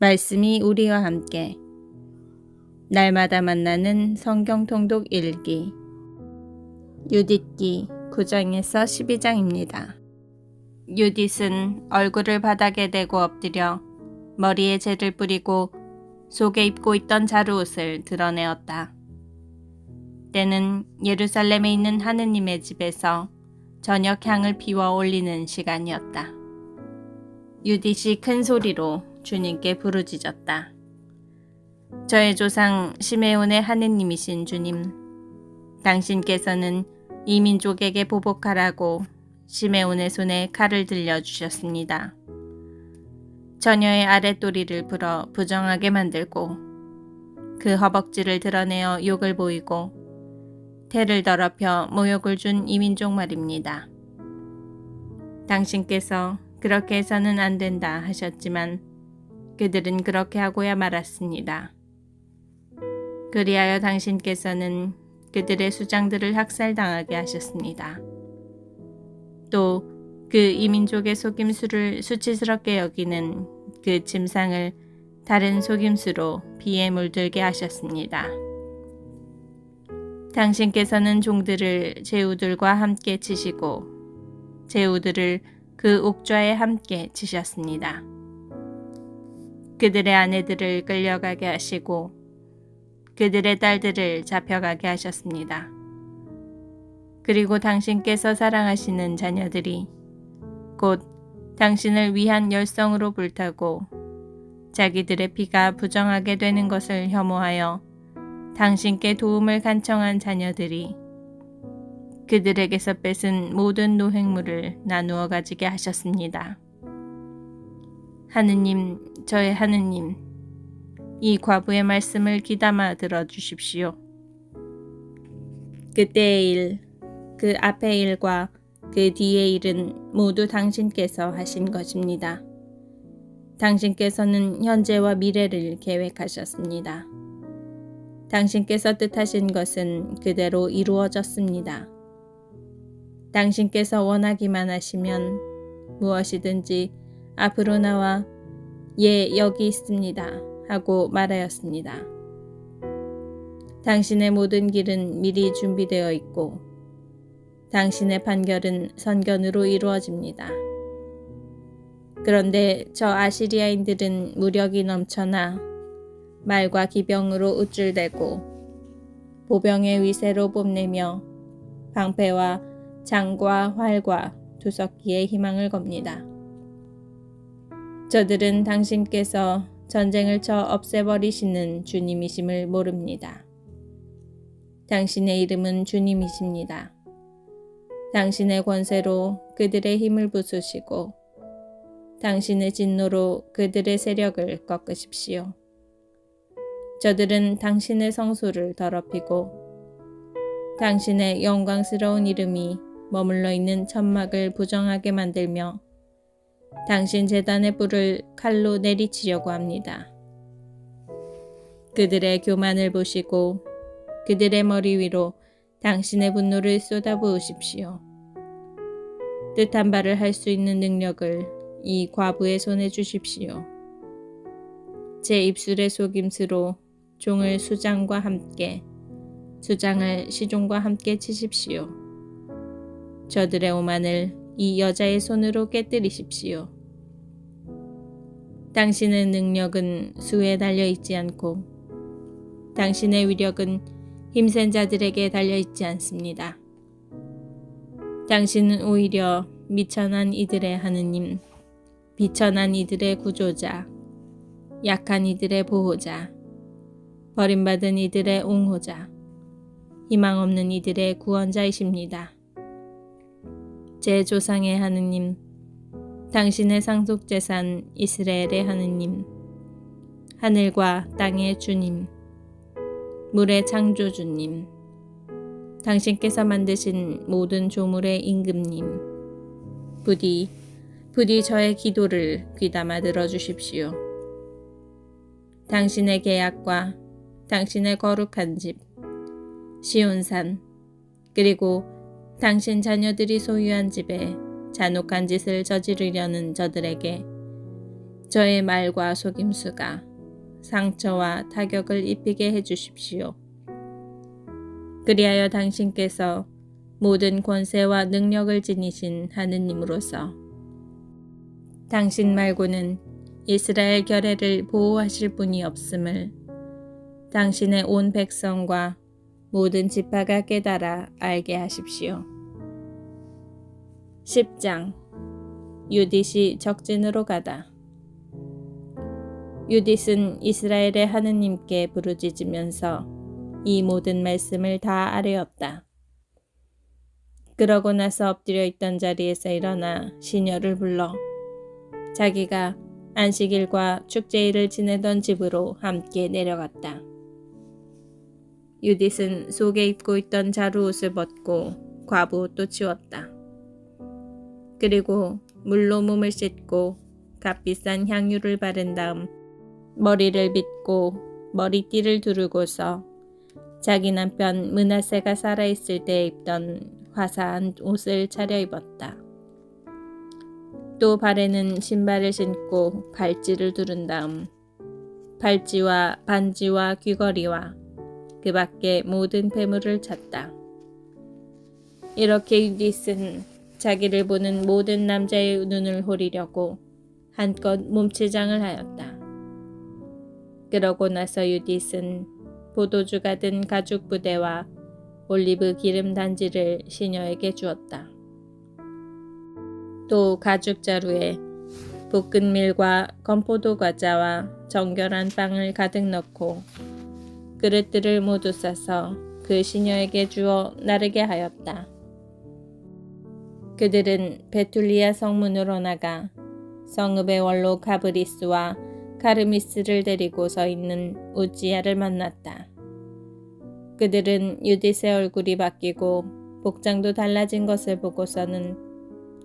말씀이 우리와 함께 날마다 만나는 성경 통독 일기 유딧기 9장에서 12장입니다. 유딧은 얼굴을 바닥에 대고 엎드려 머리에 재를 뿌리고 속에 입고 있던 자루옷을 드러내었다. 때는 예루살렘에 있는 하느님의 집에서 저녁 향을 피워 올리는 시간이었다. 유딧이 큰 소리로 주님께 부르짖었다. 저의 조상 시메온의 하느님이신 주님, 당신께서는 이 민족에게 보복하라고 시메온의 손에 칼을 들려주셨습니다. 처녀의 아랫도리를 풀어 부정하게 만들고 그 허벅지를 드러내어 욕을 보이고 태를 더럽혀 모욕을 준 이 민족 말입니다. 당신께서 그렇게 해서는 안 된다 하셨지만 그들은 그렇게 하고야 말았습니다. 그리하여 당신께서는 그들의 수장들을 학살당하게 하셨습니다. 또 그 이민족의 속임수를 수치스럽게 여기는 그 침상을 다른 속임수로 비에 물들게 하셨습니다. 당신께서는 종들을 제후들과 함께 치시고 제후들을 그 옥좌에 함께 치셨습니다. 그들의 아내들을 끌려가게 하시고 그들의 딸들을 잡혀가게 하셨습니다. 그리고 당신께서 사랑하시는 자녀들이 곧 당신을 위한 열성으로 불타고 자기들의 피가 부정하게 되는 것을 혐오하여 당신께 도움을 간청한 자녀들이 그들에게서 뺏은 모든 노획물을 나누어 가지게 하셨습니다. 하느님, 저의 하느님, 이 과부의 말씀을 귀담아 들어주십시오. 그때의 일, 그 앞의 일과 그 뒤의 일은 모두 당신께서 하신 것입니다. 당신께서는 현재와 미래를 계획하셨습니다. 당신께서 뜻하신 것은 그대로 이루어졌습니다. 당신께서 원하기만 하시면 무엇이든지 앞으로 나와 예, 여기 있습니다 하고 말하였습니다. 당신의 모든 길은 미리 준비되어 있고 당신의 판결은 선견으로 이루어집니다. 그런데 저 아시리아인들은 무력이 넘쳐나 말과 기병으로 우쭐대고 보병의 위세로 뽐내며 방패와 창과 활과 두석기에 희망을 겁니다. 저들은 당신께서 전쟁을 쳐 없애버리시는 주님이심을 모릅니다. 당신의 이름은 주님이십니다. 당신의 권세로 그들의 힘을 부수시고 당신의 진노로 그들의 세력을 꺾으십시오. 저들은 당신의 성소를 더럽히고 당신의 영광스러운 이름이 머물러 있는 천막을 부정하게 만들며 당신 제단의 뿔을 칼로 내리치려고 합니다. 그들의 교만을 보시고 그들의 머리 위로 당신의 분노를 쏟아부으십시오. 뜻한 바를 할 수 있는 능력을 이 과부의 손에 주십시오. 제 입술의 속임수로 종을 수장과 함께 수장을 시종과 함께 치십시오. 저들의 오만을 이 여자의 손으로 깨뜨리십시오. 당신의 능력은 수에 달려있지 않고 당신의 위력은 힘센 자들에게 달려있지 않습니다. 당신은 오히려 미천한 이들의 하느님, 비천한 이들의 구조자, 약한 이들의 보호자, 버림받은 이들의 옹호자, 희망 없는 이들의 구원자이십니다. 제 조상의 하느님, 당신의 상속재산 이스라엘의 하느님, 하늘과 땅의 주님, 물의 창조주님, 당신께서 만드신 모든 조물의 임금님, 부디 저의 기도를 귀담아 들어주십시오. 당신의 계약과 당신의 거룩한 집, 시온산, 그리고 당신 자녀들이 소유한 집에 잔혹한 짓을 저지르려는 저들에게 저의 말과 속임수가 상처와 타격을 입히게 해주십시오. 그리하여 당신께서 모든 권세와 능력을 지니신 하느님으로서 당신 말고는 이스라엘 결례를 보호하실 분이 없음을 당신의 온 백성과 모든 지파가 깨달아 알게 하십시오. 10장 유딧이 적진으로 가다. 유딧은 이스라엘의 하느님께 부르짖으면서 이 모든 말씀을 다 아뢰었다. 그러고 나서 엎드려 있던 자리에서 일어나 시녀를 불러 자기가 안식일과 축제일을 지내던 집으로 함께 내려갔다. 유딧은 속에 입고 있던 자루옷을 벗고 과부옷도 치웠다. 그리고 물로 몸을 씻고 값비싼 향유를 바른 다음 머리를 빗고 머리띠를 두르고서 자기 남편 므낫세가 살아있을 때 입던 화사한 옷을 차려입었다. 또 발에는 신발을 신고 발찌를 두른 다음 발찌와 반지와 귀걸이와 그 밖에 모든 폐물을 찼다. 이렇게 유딧은 자기를 보는 모든 남자의 눈을 호리려고 한껏 몸치장을 하였다. 그러고 나서 유딧은 포도주가 든 가죽 부대와 올리브 기름 단지를 시녀에게 주었다. 또 가죽 자루에 볶은 밀과 건포도 과자와 정결한 빵을 가득 넣고 그릇들을 모두 싸서 그 시녀에게 주어 나르게 하였다. 그들은 베툴리아 성문으로 나가 성읍의 원로 가브리스와 가르미스를 데리고 서 있는 우지야를 만났다. 그들은 유딧의 얼굴이 바뀌고 복장도 달라진 것을 보고서는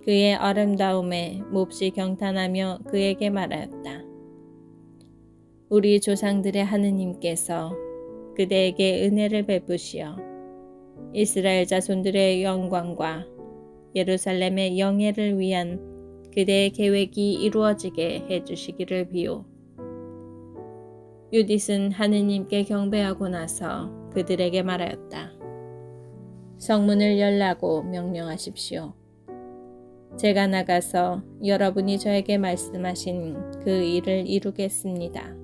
그의 아름다움에 몹시 경탄하며 그에게 말하였다. 우리 조상들의 하느님께서 그대에게 은혜를 베푸시어 이스라엘 자손들의 영광과 예루살렘의 영예를 위한 그대의 계획이 이루어지게 해주시기를 비오. 유딧은 하느님께 경배하고 나서 그들에게 말하였다. 성문을 열라고 명령하십시오. 제가 나가서 여러분이 저에게 말씀하신 그 일을 이루겠습니다.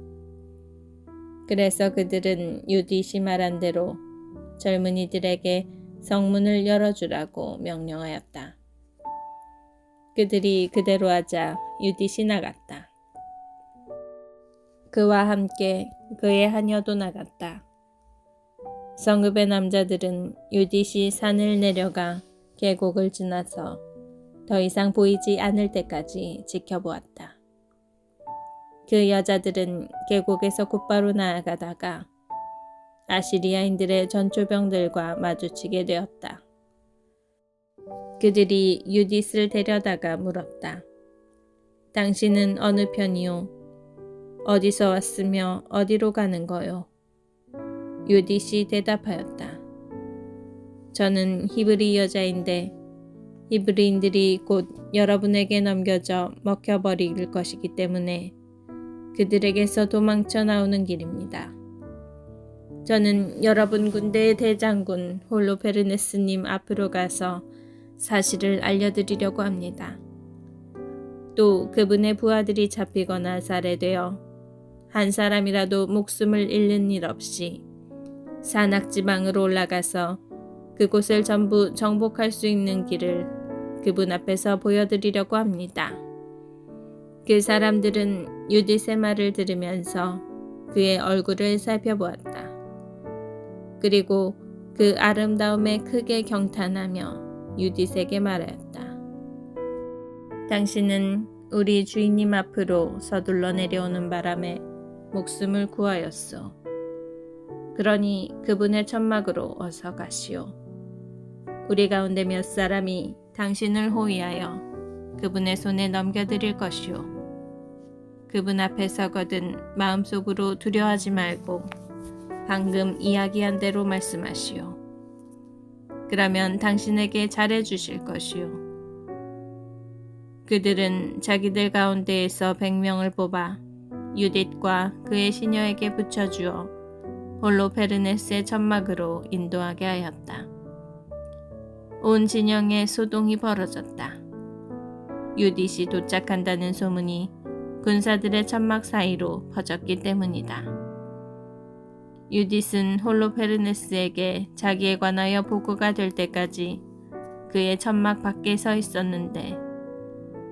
그래서 그들은 유딧이 말한 대로 젊은이들에게 성문을 열어주라고 명령하였다. 그들이 그대로 하자 유딧이 나갔다. 그와 함께 그의 하녀도 나갔다. 성읍의 남자들은 유딧이 산을 내려가 계곡을 지나서 더 이상 보이지 않을 때까지 지켜보았다. 그 여자들은 계곡에서 곧바로 나아가다가 아시리아인들의 전초병들과 마주치게 되었다. 그들이 유딧을 데려다가 물었다. 당신은 어느 편이요? 어디서 왔으며 어디로 가는 거요? 유딧이 대답하였다. 저는 히브리 여자인데 히브리인들이 곧 여러분에게 넘겨져 먹혀버릴 것이기 때문에 그들에게서 도망쳐 나오는 길입니다. 저는 여러분 군대의 대장군 홀로페르네스님 앞으로 가서 사실을 알려드리려고 합니다. 또 그분의 부하들이 잡히거나 살해되어 한 사람이라도 목숨을 잃는 일 없이 산악지방으로 올라가서 그곳을 전부 정복할 수 있는 길을 그분 앞에서 보여드리려고 합니다. 그 사람들은 유딧의 말을 들으면서 그의 얼굴을 살펴보았다. 그리고 그 아름다움에 크게 경탄하며 유딧에게 말하였다. 당신은 우리 주인님 앞으로 서둘러 내려오는 바람에 목숨을 구하였소. 그러니 그분의 천막으로 어서 가시오. 우리 가운데 몇 사람이 당신을 호위하여 그분의 손에 넘겨드릴 것이오. 그분 앞에 서거든 마음속으로 두려워하지 말고 방금 이야기한 대로 말씀하시오. 그러면 당신에게 잘해 주실 것이오. 그들은 자기들 가운데에서 100명을 뽑아 유딧과 그의 시녀에게 붙여주어 홀로페르네스의 천막으로 인도하게 하였다. 온 진영에 소동이 벌어졌다. 유딧이 도착한다는 소문이 군사들의 천막 사이로 퍼졌기 때문이다. 유딧은 홀로페르네스에게 자기에 관하여 보고가 될 때까지 그의 천막 밖에 서 있었는데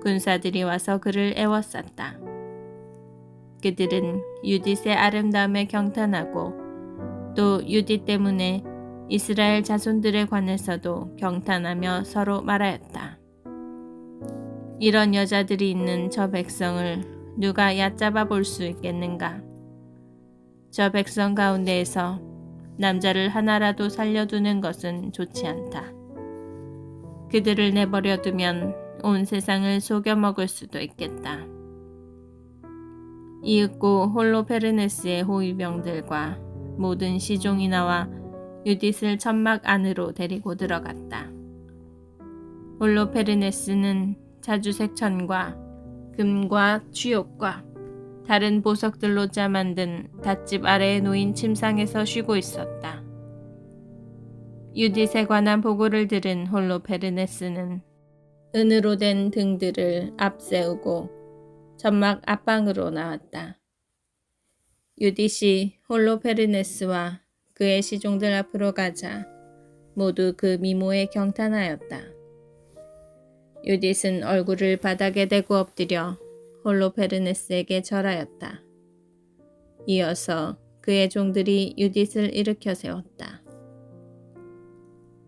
군사들이 와서 그를 애워쌌다. 그들은 유딧의 아름다움에 경탄하고 또 유딧 때문에 이스라엘 자손들에 관해서도 경탄하며 서로 말하였다. 이런 여자들이 있는 저 백성을 누가 얕잡아 볼 수 있겠는가? 저 백성 가운데에서 남자를 하나라도 살려두는 것은 좋지 않다. 그들을 내버려 두면 온 세상을 속여 먹을 수도 있겠다. 이윽고 홀로페르네스의 호위병들과 모든 시종이 나와 유딧을 천막 안으로 데리고 들어갔다. 홀로페르네스는 자주색 천과 금과 취옥과 다른 보석들로 짜 만든 닷집 아래에 놓인 침상에서 쉬고 있었다. 유딧에 관한 보고를 들은 홀로페르네스는 은으로 된 등들을 앞세우고 천막 앞방으로 나왔다. 유딧이 홀로페르네스와 그의 시종들 앞으로 가자 모두 그 미모에 경탄하였다. 유딧은 얼굴을 바닥에 대고 엎드려 홀로페르네스에게 절하였다. 이어서 그의 종들이 유딧을 일으켜 세웠다.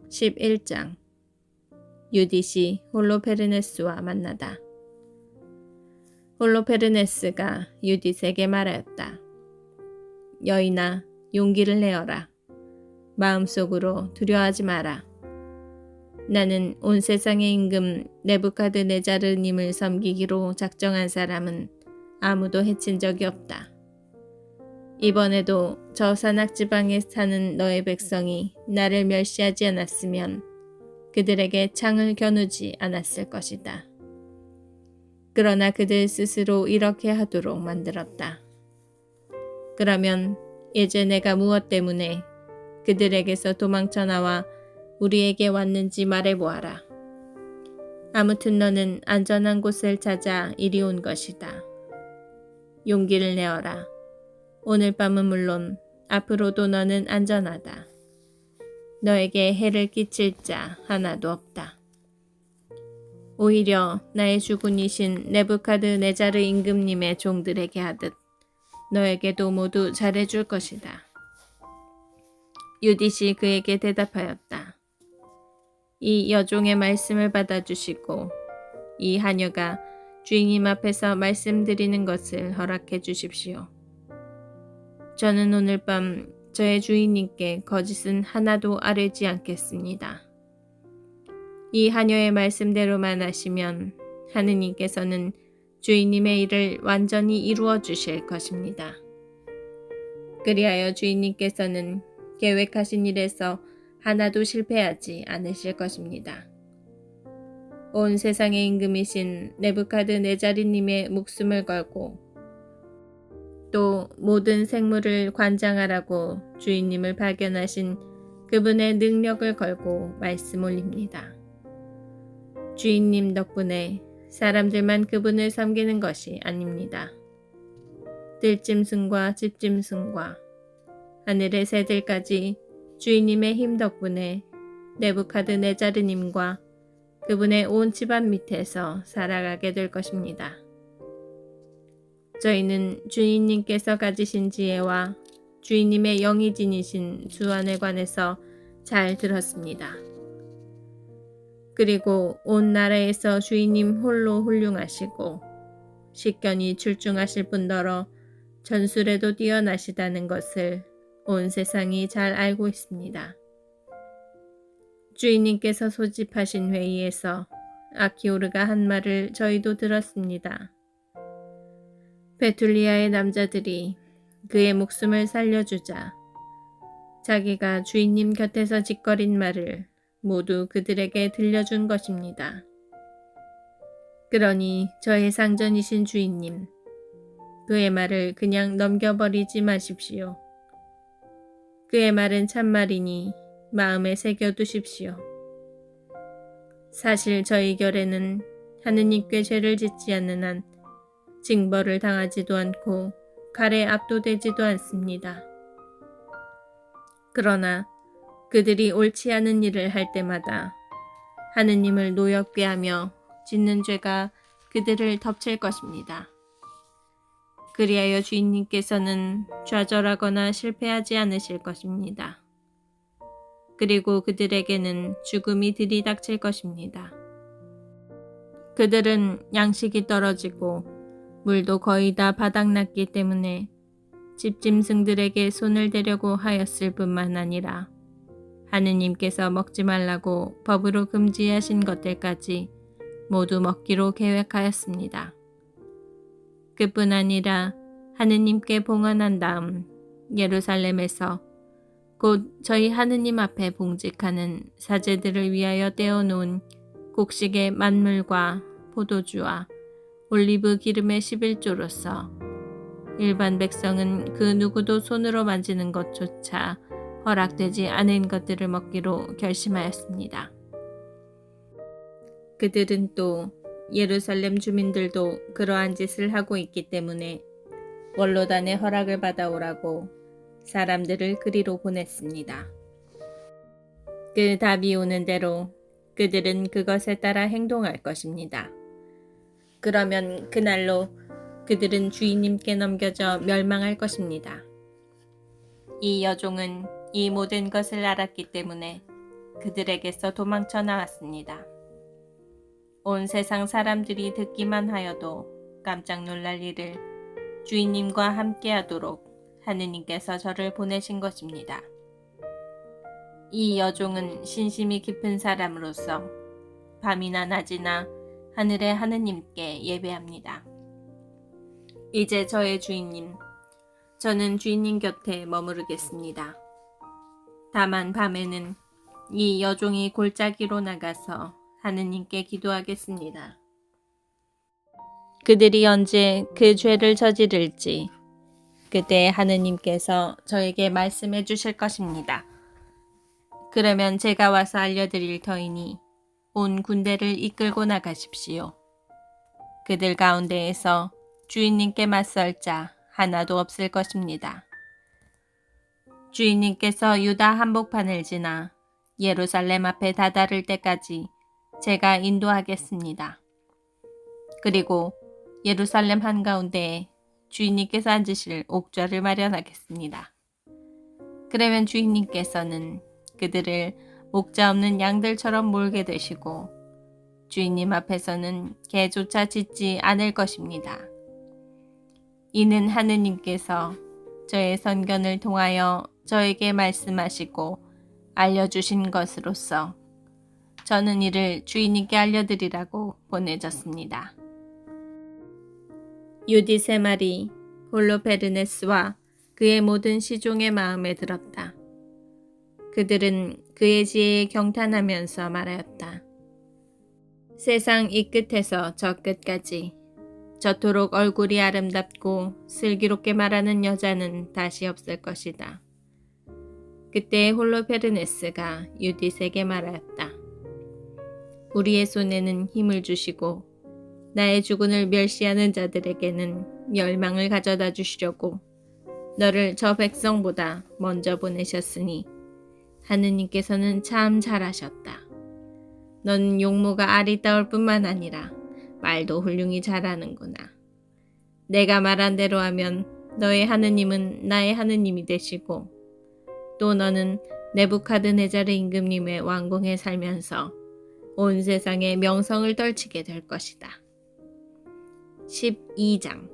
11장 유딧이 홀로페르네스와 만나다. 홀로페르네스가 유딧에게 말하였다. 여인아, 용기를 내어라. 마음속으로 두려워하지 마라. 나는 온 세상의 임금 네부카드네자르님을 섬기기로 작정한 사람은 아무도 해친 적이 없다. 이번에도 저 산악지방에 사는 너의 백성이 나를 멸시하지 않았으면 그들에게 창을 겨누지 않았을 것이다. 그러나 그들 스스로 이렇게 하도록 만들었다. 그러면 이제 내가 무엇 때문에 그들에게서 도망쳐 나와 우리에게 왔는지 말해보아라. 아무튼 너는 안전한 곳을 찾아 이리 온 것이다. 용기를 내어라. 오늘 밤은 물론 앞으로도 너는 안전하다. 너에게 해를 끼칠 자 하나도 없다. 오히려 나의 주군이신 네부카드네자르 임금님의 종들에게 하듯 너에게도 모두 잘해줄 것이다. 유딧이 그에게 대답하였다. 이 여종의 말씀을 받아주시고 이 하녀가 주인님 앞에서 말씀드리는 것을 허락해 주십시오. 저는 오늘 밤 저의 주인님께 거짓은 하나도 아뢰지 않겠습니다. 이 하녀의 말씀대로만 하시면 하느님께서는 주인님의 일을 완전히 이루어 주실 것입니다. 그리하여 주인님께서는 계획하신 일에서 하나도 실패하지 않으실 것입니다. 온 세상의 임금이신 네부카드네자르님의 목숨을 걸고 또 모든 생물을 관장하라고 주인님을 발견하신 그분의 능력을 걸고 말씀 올립니다. 주인님 덕분에 사람들만 그분을 섬기는 것이 아닙니다. 들짐승과 집짐승과 하늘의 새들까지 주인님의 힘 덕분에 네부카드네자르님과 그분의 온 집안 밑에서 살아가게 될 것입니다. 저희는 주인님께서 가지신 지혜와 주인님의 영이 지니신 주안에 관해서 잘 들었습니다. 그리고 온 나라에서 주인님 홀로 훌륭하시고 식견이 출중하실 뿐더러 전술에도 뛰어나시다는 것을 온 세상이 잘 알고 있습니다. 주인님께서 소집하신 회의에서 아키오르가 한 말을 저희도 들었습니다. 베툴리아의 남자들이 그의 목숨을 살려주자 자기가 주인님 곁에서 짓거린 말을 모두 그들에게 들려준 것입니다. 그러니 저의 상전이신 주인님, 그의 말을 그냥 넘겨버리지 마십시오. 그의 말은 참말이니 마음에 새겨두십시오. 사실 저희 결에는 하느님께 죄를 짓지 않는 한 징벌을 당하지도 않고 칼에 압도되지도 않습니다. 그러나 그들이 옳지 않은 일을 할 때마다 하느님을 노엽게 하며 짓는 죄가 그들을 덮칠 것입니다. 그리하여 주인님께서는 좌절하거나 실패하지 않으실 것입니다. 그리고 그들에게는 죽음이 들이닥칠 것입니다. 그들은 양식이 떨어지고 물도 거의 다 바닥났기 때문에 집짐승들에게 손을 대려고 하였을 뿐만 아니라 하느님께서 먹지 말라고 법으로 금지하신 것들까지 모두 먹기로 계획하였습니다. 그뿐 아니라 하느님께 봉헌한 다음 예루살렘에서 곧 저희 하느님 앞에 봉직하는 사제들을 위하여 떼어놓은 곡식의 만물과 포도주와 올리브 기름의 11조로서 일반 백성은 그 누구도 손으로 만지는 것조차 허락되지 않은 것들을 먹기로 결심하였습니다. 그들은 또 예루살렘 주민들도 그러한 짓을 하고 있기 때문에 원로단의 허락을 받아오라고 사람들을 그리로 보냈습니다. 그 답이 오는 대로 그들은 그것에 따라 행동할 것입니다. 그러면 그날로 그들은 주인님께 넘겨져 멸망할 것입니다. 이 여종은 이 모든 것을 알았기 때문에 그들에게서 도망쳐 나왔습니다. 온 세상 사람들이 듣기만 하여도 깜짝 놀랄 일을 주인님과 함께 하도록 하느님께서 저를 보내신 것입니다. 이 여종은 신심이 깊은 사람으로서 밤이나 낮이나 하늘의 하느님께 예배합니다. 이제 저의 주인님, 저는 주인님 곁에 머무르겠습니다. 다만 밤에는 이 여종이 골짜기로 나가서 하느님께 기도하겠습니다. 그들이 언제 그 죄를 저지를지 그때 하느님께서 저에게 말씀해 주실 것입니다. 그러면 제가 와서 알려드릴 터이니 온 군대를 이끌고 나가십시오. 그들 가운데에서 주인님께 맞설 자 하나도 없을 것입니다. 주인님께서 유다 한복판을 지나 예루살렘 앞에 다다를 때까지 제가 인도하겠습니다. 그리고 예루살렘 한가운데에 주인님께서 앉으실 옥좌를 마련하겠습니다. 그러면 주인님께서는 그들을 목자 없는 양들처럼 몰게 되시고 주인님 앞에서는 개조차 짖지 않을 것입니다. 이는 하느님께서 저의 선견을 통하여 저에게 말씀하시고 알려주신 것으로서 저는 이를 주인님께 알려드리라고 보내졌습니다. 유디세 말이 홀로페르네스와 그의 모든 시종의 마음에 들었다. 그들은 그의 지혜에 경탄하면서 말하였다. 세상 이 끝에서 저 끝까지 저토록 얼굴이 아름답고 슬기롭게 말하는 여자는 다시 없을 것이다. 그때 홀로페르네스가 유디세에게 말하였다. 우리의 손에는 힘을 주시고 나의 주군을 멸시하는 자들에게는 멸망을 가져다 주시려고 너를 저 백성보다 먼저 보내셨으니 하느님께서는 참 잘하셨다. 너는 용모가 아리따울 뿐만 아니라 말도 훌륭히 잘하는구나. 내가 말한 대로 하면 너의 하느님은 나의 하느님이 되시고 또 너는 네부카드네자르 임금님의 왕궁에 살면서 온 세상에 명성을 떨치게 될 것이다. 12장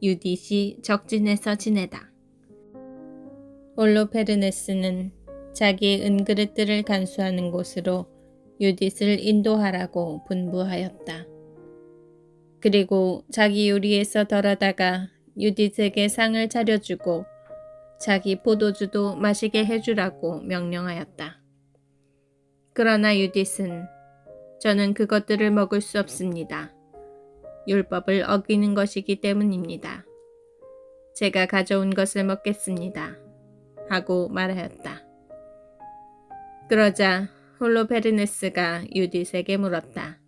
유디시 적진에서 지내다. 홀로페르네스는 자기의 은그릇들을 간수하는 곳으로 유딧을 인도하라고 분부하였다. 그리고 자기 요리에서 덜어다가 유딧에게 상을 차려주고 자기 포도주도 마시게 해주라고 명령하였다. 그러나 유딧은 저는 그것들을 먹을 수 없습니다. 율법을 어기는 것이기 때문입니다. 제가 가져온 것을 먹겠습니다. 하고 말하였다. 그러자 홀로페르네스가 유딧에게 물었다.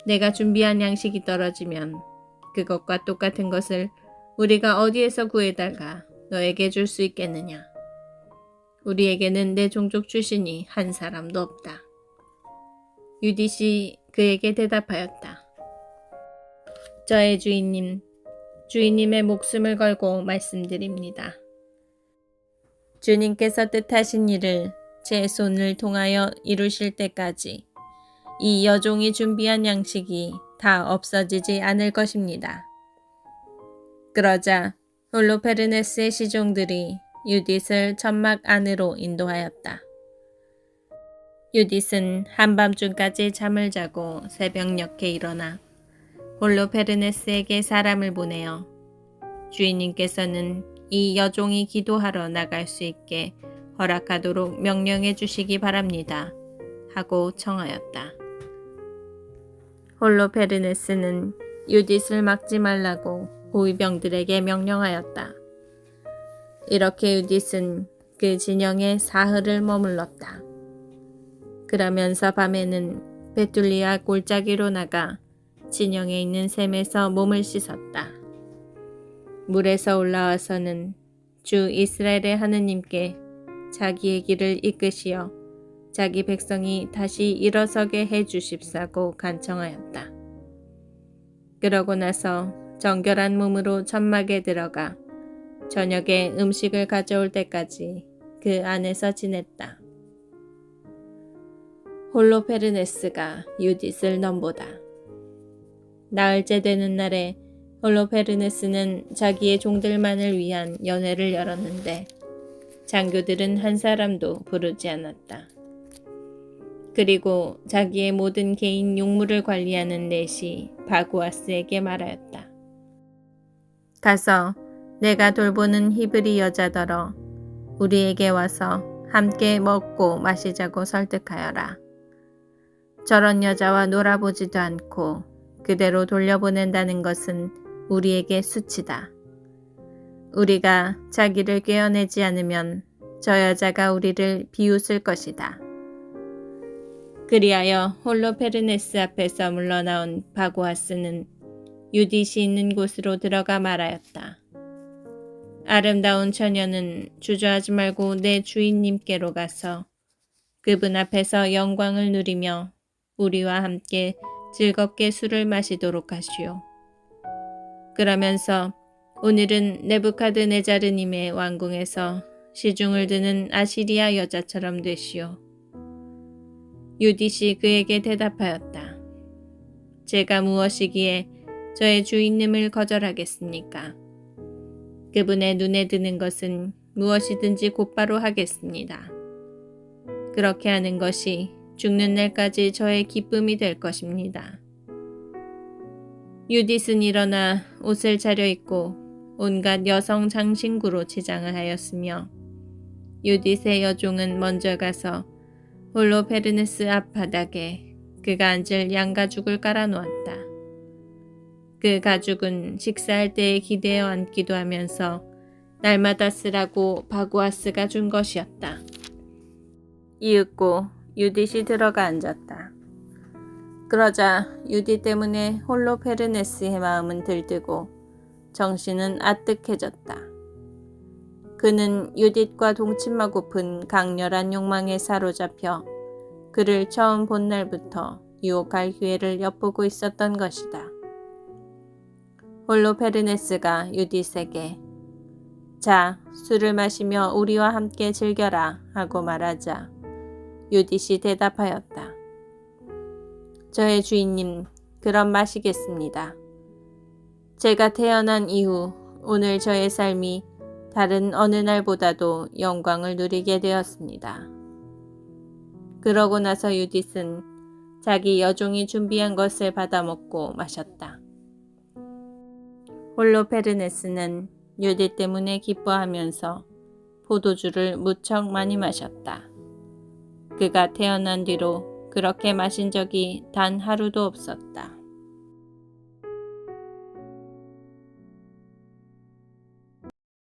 내가 준비한 양식이 떨어지면 그것과 똑같은 것을 우리가 어디에서 구해다가 너에게 줄 수 있겠느냐? 우리에게는 내 종족 출신이 한 사람도 없다. 유딧이 그에게 대답하였다. 저의 주인님, 주인님의 목숨을 걸고 말씀드립니다. 주님께서 뜻하신 일을 제 손을 통하여 이루실 때까지 이 여종이 준비한 양식이 다 없어지지 않을 것입니다. 그러자 홀로페르네스의 시종들이 유딧을 천막 안으로 인도하였다. 유딧은 한밤중까지 잠을 자고 새벽녘에 일어나 홀로페르네스에게 사람을 보내어 주인님께서는 이 여종이 기도하러 나갈 수 있게 허락하도록 명령해 주시기 바랍니다. 하고 청하였다. 홀로페르네스는 유딧을 막지 말라고 호위병들에게 명령하였다. 이렇게 유딧은 그 진영에 사흘을 머물렀다. 그러면서 밤에는 베툴리아 골짜기로 나가 진영에 있는 샘에서 몸을 씻었다. 물에서 올라와서는 주 이스라엘의 하느님께 자기의 길을 이끄시어 자기 백성이 다시 일어서게 해 주십사고 간청하였다. 그러고 나서 정결한 몸으로 천막에 들어가 저녁에 음식을 가져올 때까지 그 안에서 지냈다. 홀로페르네스가 유딧을 넘보다. 나흘째 되는 날에 홀로페르네스는 자기의 종들만을 위한 연회를 열었는데 장교들은 한 사람도 부르지 않았다. 그리고 자기의 모든 개인 용무를 관리하는 넷이 바구아스에게 말하였다. 가서 내가 돌보는 히브리 여자더러 우리에게 와서 함께 먹고 마시자고 설득하여라. 저런 여자와 놀아보지도 않고 그대로 돌려보낸다는 것은 우리에게 수치다. 우리가 자기를 꿰어내지 않으면 저 여자가 우리를 비웃을 것이다. 그리하여 홀로페르네스 앞에서 물러나온 바구아스는 유딧이 있는 곳으로 들어가 말하였다. 아름다운 처녀는 주저하지 말고 내 주인님께로 가서 그분 앞에서 영광을 누리며 우리와 함께 즐겁게 술을 마시도록 하시오. 그러면서 오늘은 네부카드네자르님의 왕궁에서 시중을 드는 아시리아 여자처럼 되시오. 유딧이 그에게 대답하였다. 제가 무엇이기에 저의 주인님을 거절하겠습니까? 그분의 눈에 드는 것은 무엇이든지 곧바로 하겠습니다. 그렇게 하는 것이 죽는 날까지 저의 기쁨이 될 것입니다. 유딧은 일어나 옷을 차려입고 온갖 여성 장신구로 치장을 하였으며 유딧의 여종은 먼저 가서 홀로페르네스 앞 바닥에 그가 앉을 양가죽을 깔아놓았다. 그 가죽은 식사할 때에 기대어 앉기도 하면서 날마다 쓰라고 바구아스가 준 것이었다. 이윽고 유딧이 들어가 앉았다. 그러자 유딧 때문에 홀로페르네스의 마음은 들뜨고 정신은 아뜩해졌다. 그는 유딧과 동침하고픈 강렬한 욕망에 사로잡혀 그를 처음 본 날부터 유혹할 기회를 엿보고 있었던 것이다. 홀로페르네스가 유딧에게 자, 술을 마시며 우리와 함께 즐겨라 하고 말하자 유딧이 대답하였다. 저의 주인님, 그럼 마시겠습니다. 제가 태어난 이후 오늘 저의 삶이 다른 어느 날보다도 영광을 누리게 되었습니다. 그러고 나서 유딧은 자기 여종이 준비한 것을 받아먹고 마셨다. 홀로페르네스는 유딧 때문에 기뻐하면서 포도주를 무척 많이 마셨다. 그가 태어난 뒤로 그렇게 마신 적이 단 하루도 없었다.